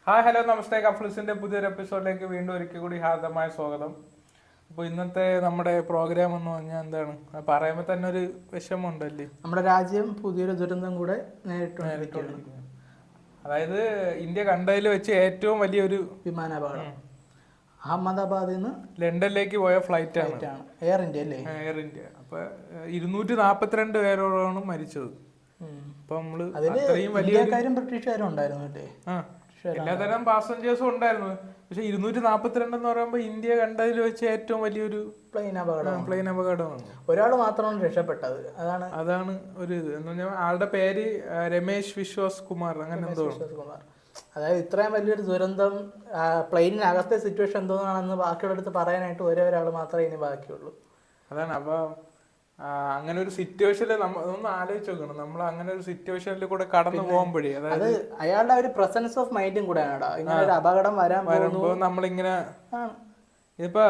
Hi hello നമസ്തേ. കഫ്ലിസിന്റെ പുതിയൊരു എപ്പിസോഡിലേക്ക് വീണ്ടും ഒരിക്കൽ കൂടി ഹാർദമായ സ്വാഗതം. അപ്പോൾ ഇന്നത്തെ നമ്മുടെ പ്രോഗ്രാം എന്ന് പറഞ്ഞാൽ എന്താണ്, പറയുമ്പോൾ തന്നെ ഒരു വിഷമമുണ്ടല്ലേ. നമ്മുടെ രാജ്യം പുതിയൊരു ദുരന്തം കൂടെ നേരിട്ടുകൊണ്ടിരിക്കുകയാണ്. അതായത് ഇന്ത്യ കണ്ടതിൽ വെച്ച് ഏറ്റവും വലിയൊരു വിമാനാപകടം. അഹമ്മദാബാദിൽ നിന്ന് ലണ്ടനിലേക്ക് പോയ ഫ്ലൈറ്റ് ആണ് എയർ ഇന്ത്യ അല്ലേ? Air India. അപ്പോൾ 242 പേരോടാണ് മരിച്ചത്. അപ്പൊ നമ്മള് അത്രയും വലിയ ബ്രിട്ടീഷുകാരും ഉണ്ടായിരുന്നു എല്ലാതരം പാസഞ്ചേഴ്സും ഉണ്ടായിരുന്നു. പക്ഷെ 242 എന്ന് പറയുമ്പോൾ ഇന്ത്യ കണ്ടതിൽ വെച്ച് ഏറ്റവും വലിയൊരു പ്ലെയിൻ അപകടമാണ്. ഒരാൾ മാത്രമാണ് രക്ഷപ്പെട്ടത്. അതാണ് ഒരു ഇത് എന്ന് പറഞ്ഞാൽ ആളുടെ പേര് രമേശ് വിശ്വാസ് കുമാർ അങ്ങനെ എന്തോ. അതായത് ഇത്രയും വലിയൊരു ദുരന്തം പ്ലെയിനിനകത്തെ സിറ്റുവേഷൻ എന്തോന്നാണെന്ന് ബാക്കിയുള്ളടുത്ത് പറയാനായിട്ട് ഒരാൾ മാത്രമേ ഇനി ബാക്കിയുള്ളൂ. അതാണ്. അപ്പൊ അങ്ങനെ ഒരു സിറ്റുവേഷനിൽ ഒന്ന് ആലോചിച്ച് നോക്കണം. നമ്മൾ അങ്ങനെ ഒരു സിറ്റുവേഷനിൽ കൂടെ കടന്നു പോകുമ്പോഴേ അതായത് അയാളുടെ ഒരു പ്രസൻസ് ഓഫ് മൈൻഡും കൂടെയാണ് ഇങ്ങനെ ഒരു അപകടം വരുമ്പോ നമ്മളിങ്ങനെ ഇപ്പൊ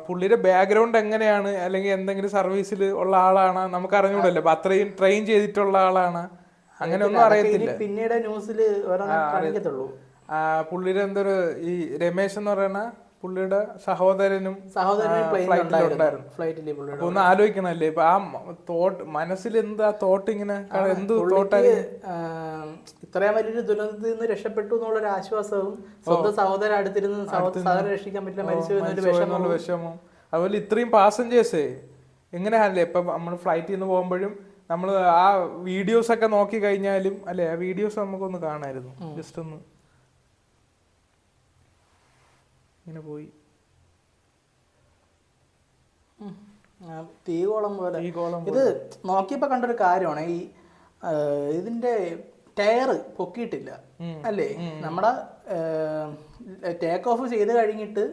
പുള്ളിയുടെ ബാക്ക്ഗ്രൗണ്ട് എങ്ങനെയാണ്, അല്ലെങ്കിൽ എന്തെങ്കിലും സർവീസിൽ ഉള്ള ആളാണ് നമുക്ക് അറിഞ്ഞൂടല്ലോ. അപ്പൊ അത്രയും ട്രെയിൻ ചെയ്തിട്ടുള്ള ആളാണ്, അങ്ങനെ ഒന്നും അറിയത്തില്ല. പിന്നീട് ന്യൂസിൽ കാണിക്കത്തുള്ളൂ. പുള്ളിയുടെ എന്തൊരു ഈ രമേശ് എന്ന് പറയുന്ന പുള്ളിയുടെ സഹോദരനും ഫ്ലൈറ്റിൽ ഒന്ന് ആലോചിക്കണല്ലേ. ഇപ്പൊ ആ മനസ്സിൽ എന്താ തോട്ട്, ഇങ്ങനെ എന്ത് തോട്ടായി ഇത്രയും വലിയൊരു ദുരന്തത്തിൽ നിന്ന് രക്ഷപ്പെട്ടു എന്നുള്ളൊരു ആശ്വാസവും സ്വന്തം സഹോദരൻ അടുത്തിരുന്ന് സഹോദരൻ രക്ഷിക്കാൻ പറ്റില്ല, മരിച്ചു എന്നൊരു വിഷമവും. അതുപോലെ ഇത്രയും പാസഞ്ചേഴ്സേ എങ്ങനെയാണല്ലേ ഇപ്പൊ നമ്മൾ ഫ്ലൈറ്റിൽ നിന്ന് പോകുമ്പോഴും നമ്മൾ ആ വീഡിയോസ് ഒക്കെ നോക്കി കഴിഞ്ഞാലും അല്ലെ, ആ വീഡിയോസ് നമുക്കൊന്ന് കാണായിരുന്നു. ജസ്റ്റ് ഒന്ന് ഇങ്ങനെ പോയി തീകോളം പോലെ. ഇത് നോക്കിയപ്പോ കണ്ടൊരു കാര്യമാണ്, ഈ ഇതിന്റെ ടയർ പൊക്കിയിട്ടില്ല അല്ലേ? നമ്മുടെ ടേക്ക് ഓഫ് ചെയ്ത് കഴിഞ്ഞിട്ട്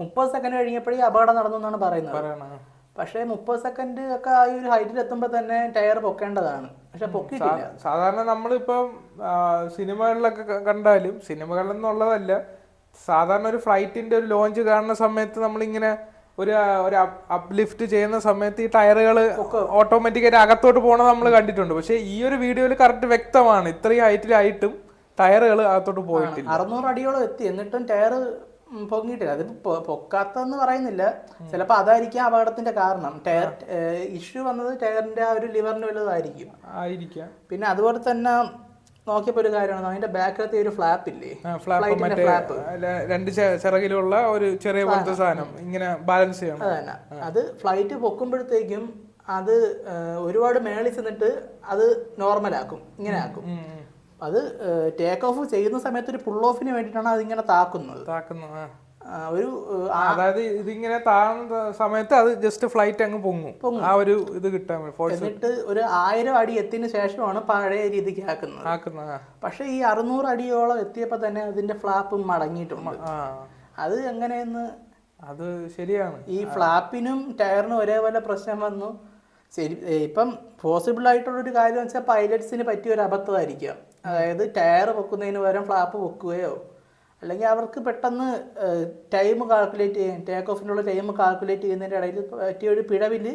30 സെക്കൻഡ് കഴിഞ്ഞപ്പോഴേ അപകടം നടന്നു എന്നാണ് പറയുന്നത്. പക്ഷെ 30 സെക്കൻഡ് ഒക്കെ ആ ഒരു ഹൈറ്റിൽ എത്തുമ്പോ തന്നെ ടയർ പൊക്കേണ്ടതാണ്, പക്ഷെ പൊക്കിയിട്ടില്ല. സാധാരണ നമ്മളിപ്പം സിനിമകളിലൊക്കെ കണ്ടാലും, സിനിമകളിൽ നിന്നുള്ളതല്ല, സാധാരണ ഒരു ഫ്ലൈറ്റിന്റെ ഒരു ലോഞ്ച് കാണുന്ന സമയത്ത് നമ്മളിങ്ങനെ ഒരു അപ്ലിഫ്റ്റ് ചെയ്യുന്ന സമയത്ത് ഈ ടയറുകൾ ഓട്ടോമാറ്റിക്കായിട്ട് അകത്തോട്ട് പോകണത് നമ്മൾ കണ്ടിട്ടുണ്ട്. പക്ഷെ ഈ ഒരു വീഡിയോയിൽ കറക്റ്റ് വ്യക്തമാണ്, ഇത്രയും ഹൈറ്റിലായിട്ടും ടയറുകൾ അകത്തോട്ട് പോയിട്ടില്ല. 600 അടിയോളം എത്തി, എന്നിട്ടും ടയർ പൊങ്ങിയിട്ടില്ല. അത് പൊക്കാത്തെന്ന് പറയുന്നില്ല, ചിലപ്പോൾ അതായിരിക്കാം അപകടത്തിന്റെ കാരണം. ടയർ ഇഷ്യൂ വന്നത് ടയറിന്റെ ആ ഒരു ലിവറിന് വലുതായിരിക്കും. പിന്നെ അതുപോലെ തന്നെ നോക്കിയപ്പോ ഒരു കാര്യമാണ്, അതിന്റെ ബാക്കിലത്തെ ഒരു ഫ്ലാപ്പ് ഇല്ലേ, ഫ്ലാപ്പ് രണ്ട് ചിറകിലുള്ള ഒരു ചെറിയ പോലത്തെ സാധനം ഇങ്ങനെ ബാലൻസ് ചെയ്യണം. അതന്നെ, അത് ഫ്ലൈറ്റ് പൊക്കുമ്പോഴത്തേക്കും അത് ഒരുപാട് മേളിൽ ചെന്നിട്ട് അത് നോർമലാക്കും, ഇങ്ങനെ ആക്കും. അത് ടേക്ക് ഓഫ് ചെയ്യുന്ന സമയത്ത് ഒരു പുൾ ഓഫിന് വേണ്ടിയിട്ടാണ് അതിങ്ങനെ താക്കുന്നത്. ഒരു അതായത് ഇതിങ്ങനെ താഴ്ന്ന സമയത്ത് അത് ജസ്റ്റ് ഫ്ലൈറ്റ് അങ്ങ് പൊങ്ങും, ആ ഒരു ഇത് കിട്ടാൻ. എന്നിട്ട് ഒരു 1000 അടി എത്തിയതിനു ശേഷമാണ് പഴയ രീതിക്ക് ആക്കുന്നത്. പക്ഷെ ഈ 600 അടിയോളം എത്തിയപ്പോ തന്നെ അതിന്റെ ഫ്ലാപ്പ് മടങ്ങിയിട്ടുണ്ട്. അത് എങ്ങനെയെന്ന്, അത് ശരിയാണ്. ഈ ഫ്ലാപ്പിനും ടയറിനും ഒരേപോലെ പ്രശ്നം വന്നു. ശരി, ഇപ്പം പോസിബിൾ ആയിട്ടുള്ളൊരു കാര്യം വെച്ചാൽ പൈലറ്റ്സിന് പറ്റിയ ഒരു അബദ്ധമായിരിക്കാം. അതായത് ടയർ പൊക്കുന്നതിന് പകരം ഫ്ലാപ്പ് പൊക്കുകയോ, അല്ലെങ്കിൽ അവർക്ക് പെട്ടെന്ന് ടൈം കാൽക്കുലേറ്റ് ചെയ്യാൻ, ടേക്ക് ഓഫിനുള്ള ടൈം കാൽക്കുലേറ്റ് ചെയ്യുന്നതിന്റെ ഇടയിൽ പറ്റിയൊരു പിഴവില്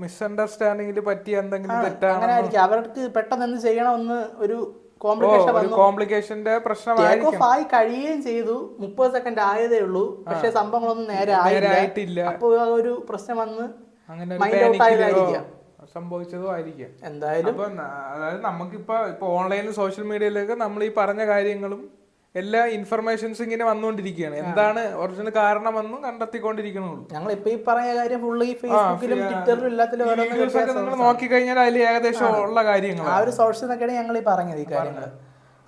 മിസ്അണ്ടർസ്റ്റാൻഡിംഗിൽ പറ്റിയ എന്തെങ്കിലും അങ്ങനെ ആയിരിക്കും. അവർക്ക് പെട്ടെന്ന് എന്ത് ചെയ്യണമെന്ന് ഒരു കോംപ്ലിക്കേഷന്റെ പ്രശ്നമായിരിക്കും. ടേക്ക് ഓഫ് ആയി കഴിയുകയും ചെയ്തു, 30 സെക്കൻഡ് ആയതേ ഉള്ളൂ, പക്ഷെ സംഭവങ്ങളൊന്നും നേരെ ആയിട്ടില്ല. അപ്പോൾ ഒരു പ്രശ്നം വന്ന് മൈൻഡ് ഔട്ട് ആയതായിരിക്കാം, സംഭവിച്ചതും ആയിരിക്കും എന്തായാലും. അപ്പൊ അതായത് നമുക്കിപ്പോ ഓൺലൈനിൽ സോഷ്യൽ മീഡിയയിലൊക്കെ നമ്മൾ ഈ പറഞ്ഞ കാര്യങ്ങളും എല്ലാ ഇൻഫർമേഷൻസും ഇങ്ങനെ വന്നുകൊണ്ടിരിക്കുകയാണ്. എന്താണ് ഒറിജിനൽ കാരണമെന്നും കണ്ടെത്തിക്കൊണ്ടിരിക്കണുള്ളൂ. ഞങ്ങൾ ഇപ്പൊ ഈ പറഞ്ഞ കാര്യം ഫുള്ളി ഫേസ്ബുക്കിലും ട്വിറ്ററിലും എല്ലാത്തിലും നിങ്ങൾ നോക്കിക്കഴിഞ്ഞാൽ അതിൽ ഏകദേശം ഉള്ള കാര്യങ്ങൾ ആ ഒരു സോഴ്സിൽ നിന്നൊക്കെയാണ് ഞങ്ങൾ ഈ പറഞ്ഞത് ഈ കാര്യങ്ങൾ.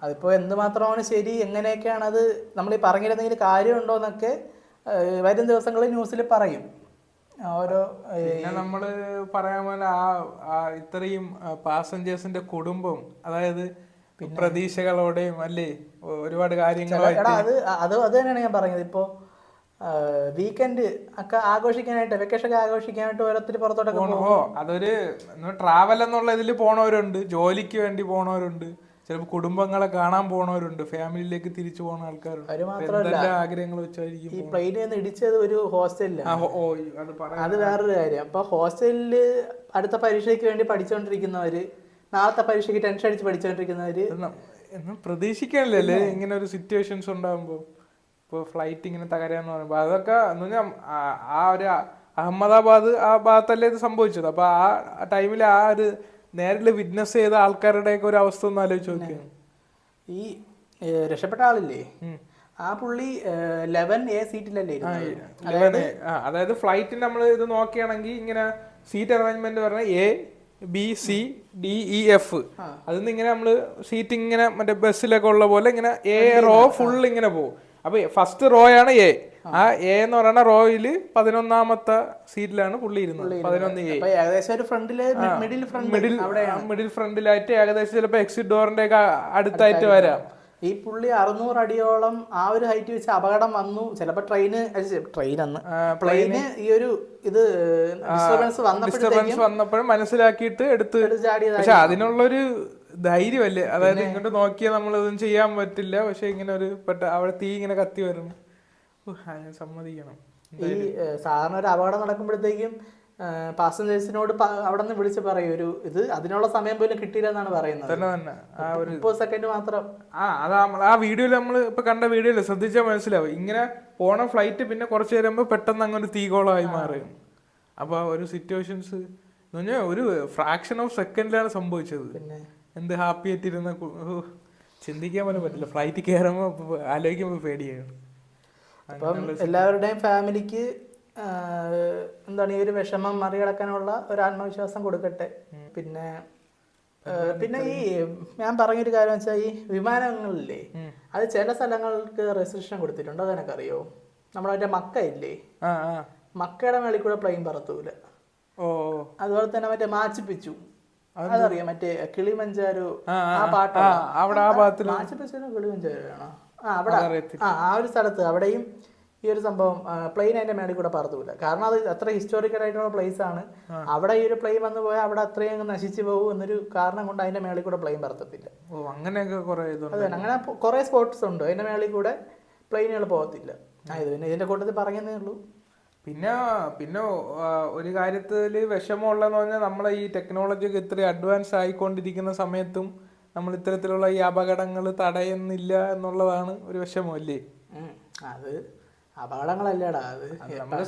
അതിപ്പോ എന്തുമാത്രമാണ് ശരി, എങ്ങനെയൊക്കെയാണ് അത് നമ്മൾ ഈ പറഞ്ഞിരുന്നെങ്കിൽ കാര്യമുണ്ടോ എന്നൊക്കെ വരും ദിവസങ്ങളിൽ ന്യൂസിൽ പറയും. പിന്നെ നമ്മള് പറയാൻ പോലെ ഇത്രയും പാസഞ്ചേഴ്സിന്റെ കുടുംബം, അതായത് പ്രതീക്ഷകളോടെയും അല്ലേ ഒരുപാട് കാര്യങ്ങളായിട്ട് അത് തന്നെയാണ് ഞാൻ പറഞ്ഞത്. ഇപ്പോ വീക്കെൻഡ് ഒക്കെ ആഘോഷിക്കാനായിട്ട്, വെക്കേഷൻ ഒക്കെ ആഘോഷിക്കാനായിട്ട് ഓരോരുത്തർ പുറത്തോട്ടൊക്കെ അതൊരു ട്രാവൽ എന്നുള്ള ഇതിൽ പോണവരുണ്ട്, ജോലിക്ക് വേണ്ടി പോണവരുണ്ട്, ചിലപ്പോൾ കുടുംബങ്ങളെ കാണാൻ പോണവരുണ്ട്, ഫാമിലിയിലേക്ക് തിരിച്ചു പോകുന്ന ആൾക്കാരുണ്ട്. ആഗ്രഹങ്ങൾ വെച്ചായിരിക്കും. ഈ പ്ലെയിനിൽ നിന്ന് ഇടിച്ചത് ഒരു ഹോസ്റ്റലിലാണ്, അത് വേറൊരു കാര്യം. അപ്പൊ ഹോസ്റ്റലില് അടുത്ത പരീക്ഷയ്ക്ക് വേണ്ടി പഠിച്ചുകൊണ്ടിരിക്കുന്നവര്, നാളത്തെ പരീക്ഷയ്ക്ക് ടെൻഷൻ അടിച്ച് പഠിച്ചുകൊണ്ടിരിക്കുന്നവര് ഒന്നും പ്രതീക്ഷിക്കാനില്ലല്ലേ ഇങ്ങനെ ഒരു സിറ്റുവേഷൻസ് ഉണ്ടാകുമ്പോൾ. ഇപ്പോൾ ഫ്ലൈറ്റ് ഇങ്ങനെ തകരാന്ന് പറയുമ്പോൾ അതൊക്കെ എന്ന് പറഞ്ഞാൽ ആ ഒരു അഹമ്മദാബാദ് ആ ഭാഗത്തല്ലേ ഇത് സംഭവിച്ചത്. അപ്പൊ ആ ടൈമിൽ ആ ഒരു നേരിൽ വിറ്റ്നസ് ചെയ്ത ആൾക്കാരുടെയൊക്കെ ഒരു അവസ്ഥ ഒന്ന് ആലോചിച്ച് നോക്കിയാണ്. ഈ രക്ഷപ്പെട്ട ആളില്ലേ, ആ പുള്ളി 11A സീറ്റിലല്ലേ അതായത് ഫ്ലൈറ്റിന് നമ്മൾ ഇത് നോക്കുകയാണെങ്കിൽ ഇങ്ങനെ സീറ്റ് അറേഞ്ച്മെന്റ് പറഞ്ഞാൽ ABCDEF അതിന്ന് ഇങ്ങനെ നമ്മള് സീറ്റ് ഇങ്ങനെ മറ്റേ ബസ്സിലൊക്കെ ഉള്ള പോലെ ഇങ്ങനെ A റോ ഫുൾ ഇങ്ങനെ പോകും. അപ്പൊ ഫസ്റ്റ് റോ ആണ് A. ആ A എന്ന് പറയുന്ന റോയില് 11ാമത്തെ സീറ്റിലാണ് പുള്ളി ഇരുന്നത്. 11A. മിഡിൽ ഫ്രണ്ടിലായിട്ട് ഏകദേശം ചിലപ്പോ എക്സിറ്റ് ഡോറിന്റെ ഒക്കെ അടുത്തായിട്ട് വരാം. ഈ പുള്ളി 600 അടിയോളം ആ ഒരു ഹൈറ്റ് വെച്ച് അപകടം വന്നു. ചിലപ്പോ പ്ലെയിന് ഈ ഒരു ഇത് ഡിസ്റ്റർബൻസ് വന്നപ്പോഴും മനസ്സിലാക്കിയിട്ട് എടുത്ത് ചാടിയത്. പക്ഷെ അതിനുള്ളൊരു ധൈര്യമല്ലേ, അതായത് ഇങ്ങോട്ട് നോക്കിയാൽ നമ്മൾ ഇതൊന്നും ചെയ്യാൻ പറ്റില്ല. പക്ഷെ ഇങ്ങനെ ഒരു അവിടെ തീ ഇങ്ങനെ കത്തി വരുന്നു, സമ്മതിക്കണം. ഈ സാധാരണ ഒരു അപകടം നടക്കുമ്പോഴത്തേക്കും പാസഞ്ചേഴ്സിനോട് അവിടെ നിന്ന് വിളിച്ച് പറയും ഒരു ഇത് അതിനുള്ള സമയം പോലും കിട്ടിയില്ല എന്നാണ് പറയുന്നത്. 30 സെക്കൻഡ് മാത്രം. ആ വീഡിയോയിൽ നമ്മൾ ഇപ്പൊ കണ്ട വീഡിയോയില് ശ്രദ്ധിച്ചാൽ മനസ്സിലാവും. ഇങ്ങനെ പോണ ഫ്ലൈറ്റ് പിന്നെ കുറച്ചു നേരം പെട്ടെന്ന് അങ്ങനെ തീകോളമായി മാറും. അപ്പൊ ഒരു സിറ്റുവേഷൻസ് എന്ന് പറഞ്ഞാൽ ഒരു ഫ്രാക്ഷൻ ഓഫ് സെക്കൻഡിലാണ് സംഭവിച്ചത്. എന്ത് ഹാപ്പി ആയിട്ടിരുന്ന ചിന്തിക്കാൻ പോലും പറ്റില്ല. ഫ്ലൈറ്റ് കയറുമ്പോ ആലോചിക്കുമ്പോ പേടിയാണ്. അപ്പം എല്ലാവരുടെയും ഫാമിലിക്ക് എന്താണ് ഈ ഒരു വിഷമം മറികടക്കാനുള്ള ഒരു ആത്മവിശ്വാസം കൊടുക്കട്ടെ. പിന്നെ ഈ ഞാൻ പറഞ്ഞൊരു കാര്യം വെച്ചാൽ ഈ വിമാനങ്ങളില്ലേ അത് ചില സ്ഥലങ്ങൾക്ക് റെസ്ട്രിക്ഷൻ കൊടുത്തിട്ടുണ്ട്. അതെനിക്കറിയോ, നമ്മുടെ മറ്റേ മക്ക ഇല്ലേ, മക്കയുടെ മേളിൽ കൂടെ പ്ലെയിൻ പറത്തൂല. അതുപോലെ തന്നെ മറ്റേ മാച്ചിപ്പിച്ചു, അതറിയാം, മറ്റേ കിളിമഞ്ചാരോ ആ പാട്ട് മാച്ചിപ്പിച്ചോ കിളിമഞ്ചാരോ ആണോ അവിടെ ആ ഒരു സ്ഥലത്ത് അവിടെയും ഈ ഒരു സംഭവം പ്ലെയിൻ അതിന്റെ മേളിൽ കൂടെ പറത്തൂല. കാരണം അത് അത്ര ഹിസ്റ്റോറിക്കൽ ആയിട്ടുള്ള പ്ലേസ് ആണ്. അവിടെ ഈ ഒരു പ്ലെയിൻ വന്നു പോയാൽ അവിടെ അത്രയും നശിച്ചു പോകും എന്നൊരു കാരണം കൊണ്ട് അതിന്റെ മേളിൽ കൂടെ പ്ലെയിൻ പറത്തത്തില്ല. അങ്ങനെ കുറെ സ്പോട്ട്സ് ഉണ്ട് അതിന്റെ മേളിൽ കൂടെ പ്ലെയിനുകൾ പോകത്തില്ല. പിന്നെ ഇതിന്റെ കൂട്ടത്തിൽ പറഞ്ഞതേ ഉള്ളൂ. പിന്നെ ഒരു കാര്യത്തില് വിഷമമുള്ളതെന്ന് പറഞ്ഞാൽ നമ്മളെ ഈ ടെക്നോളജി ഒക്കെ ഇത്രയും അഡ്വാൻസ് ആയിക്കൊണ്ടിരിക്കുന്ന സമയത്തും നമ്മൾ ഇത്തരത്തിലുള്ള ഈ അപകടങ്ങൾ തടയുന്നില്ല എന്നുള്ളതാണ് ഒരു വിഷമല്ലേ. അത് അപകടങ്ങളല്ലേടാ, അത് നമ്മള്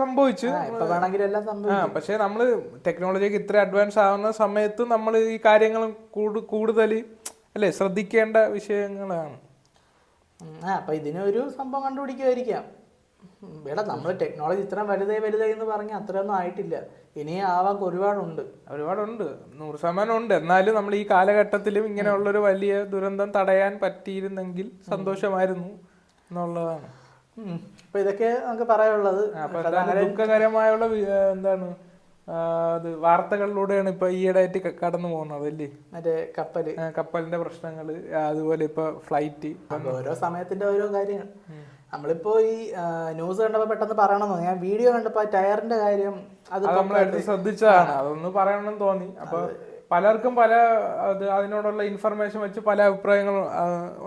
സംഭവിച്ചു പക്ഷെ നമ്മള് ടെക്നോളജിക്ക് ഇത്ര അഡ്വാൻസ് ആവുന്ന സമയത്ത് നമ്മൾ ഈ കാര്യങ്ങൾ കൂടുതൽ അല്ലെ ശ്രദ്ധിക്കേണ്ട വിഷയങ്ങളാണ്. അപ്പൊ ഇതിനൊരു സംഭവം കണ്ടുപിടിക്കുമായിരിക്കാം. ഇവിടെ നമ്മൾ ടെക്നോളജി ഇത്ര വലുതായി എന്ന് പറഞ്ഞാൽ അത്രയൊന്നും ആയിട്ടില്ല. ഇനി ആവാൻ ഒരുപാടുണ്ട് 100% ഉണ്ട്. എന്നാലും നമ്മൾ ഈ കാലഘട്ടത്തിലും ഇങ്ങനെയുള്ളൊരു വലിയ ദുരന്തം തടയാൻ പറ്റിയിരുന്നെങ്കിൽ സന്തോഷമായിരുന്നു എന്നുള്ളതാണ്. അപ്പൊ ഇതൊക്കെ നമുക്ക് പറയാനുള്ളത്. ദുഃഖകരമായുള്ള എന്താണ് അത് വാർത്തകളിലൂടെയാണ് ഇപ്പൊ ഈയിടെയായിട്ട് കടന്നു പോകുന്നത് അല്ലേ. മറ്റേ കപ്പലിന്റെ പ്രശ്നങ്ങള്, അതുപോലെ ഇപ്പൊ ഫ്ലൈറ്റ്, ഓരോ സമയത്തിന്റെ ഓരോ കാര്യങ്ങൾ. നമ്മളിപ്പോ ഈ ന്യൂസ് കണ്ടപ്പോ പെട്ടെന്ന് പറയണമെന്നോ, ഞാൻ വീഡിയോ കണ്ടപ്പോ ടയറിന്റെ കാര്യം അത് നമ്മളെടുത്ത് ശ്രദ്ധിച്ചതാണ്, അതൊന്ന് പറയണമെന്ന് തോന്നി. അപ്പൊ പലർക്കും അതിനോടുള്ള ഇൻഫർമേഷൻ വെച്ച് പല അഭിപ്രായങ്ങൾ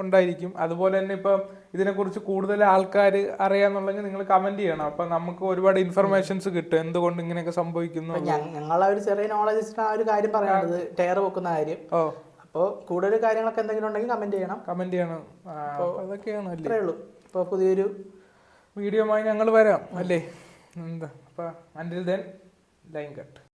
ഉണ്ടായിരിക്കും. അതുപോലെ തന്നെ ഇപ്പൊ ഇതിനെക്കുറിച്ച് കൂടുതൽ ആൾക്കാർ അറിയാന്നുണ്ടെങ്കിൽ നിങ്ങൾ കമന്റ് ചെയ്യണം. അപ്പൊ നമുക്ക് ഒരുപാട് ഇൻഫർമേഷൻസ് കിട്ടും എന്തുകൊണ്ട് ഇങ്ങനെയൊക്കെ സംഭവിക്കുന്നു. ഞങ്ങളെ ഒരു ചെറിയ നോളജ് ആ ഒരു കാര്യം പറയുന്നത് ടയർ വെക്കുന്ന കാര്യം. അപ്പോൾ കൂടുതൽ കാര്യങ്ങളൊക്കെ എന്തെങ്കിലും ഉണ്ടെങ്കിൽ കമന്റ് ചെയ്യണം. അതൊക്കെയാണ് അത്രേ ഉള്ളൂ. അപ്പോൾ പുതിയൊരു വീഡിയോയുമായി ഞങ്ങൾ വരാം അല്ലേ. എന്താ അപ്പൊ അണ്ടിൽ ദെൻ ലൈൻ കട്ട്.